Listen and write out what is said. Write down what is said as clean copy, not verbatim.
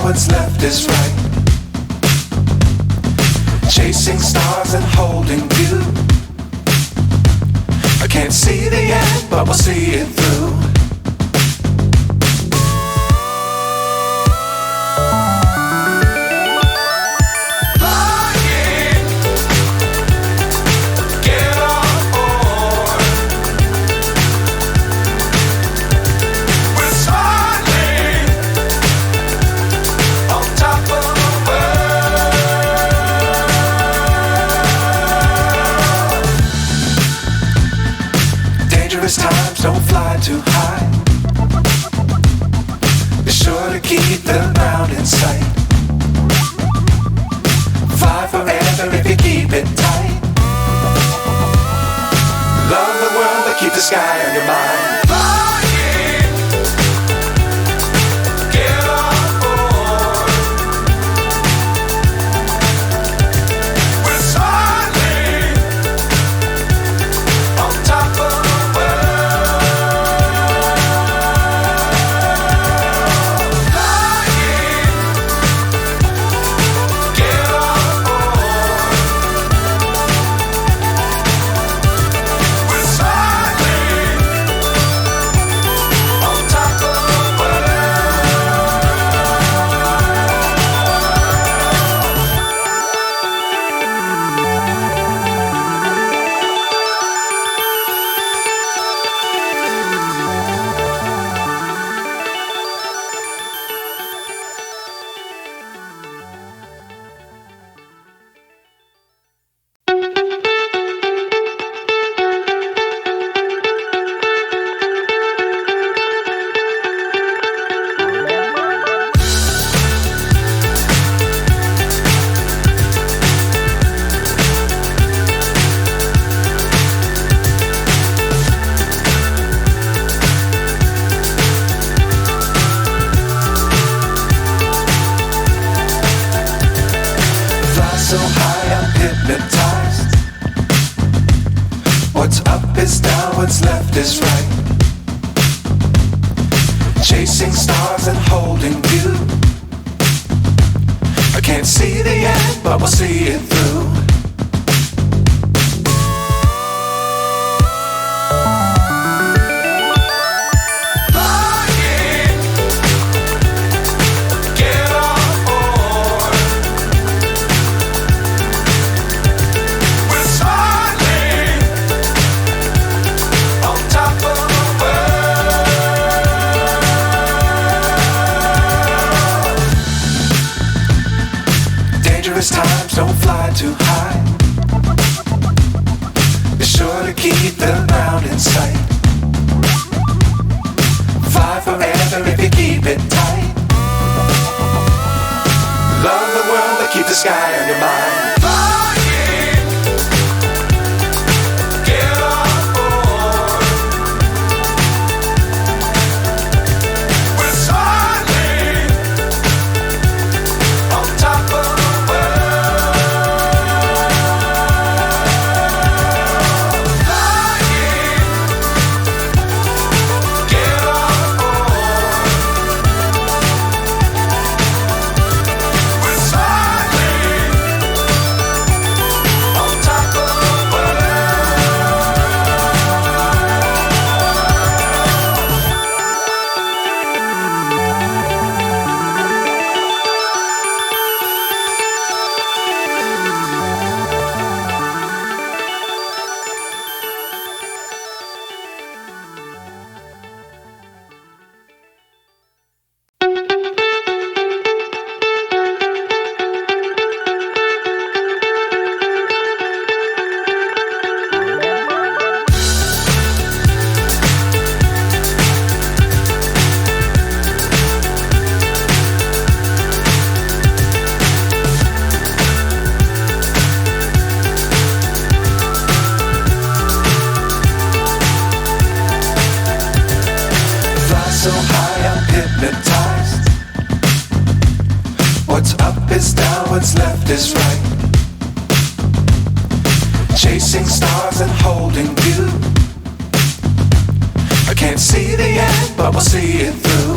what's left is right. Chasing stars and holding you. I can't see the end, but we'll see it through. Times don't fly too high. Be sure to keep the ground in sight. Fly forever if you keep it tight. Love the world but keep the sky on your mind. So high I'm hypnotized. What's up is down, what's left is right. Chasing stars and holding you. I can't see the end, but we'll see it through. Times don't fly too high. Be sure to keep the ground in sight. Fly forever if you keep it tight. Love the world but keep the sky on your mind. So high I'm hypnotized. What's up is down, what's left is right. Chasing stars and holding you. I can't see the end, but we'll see it through.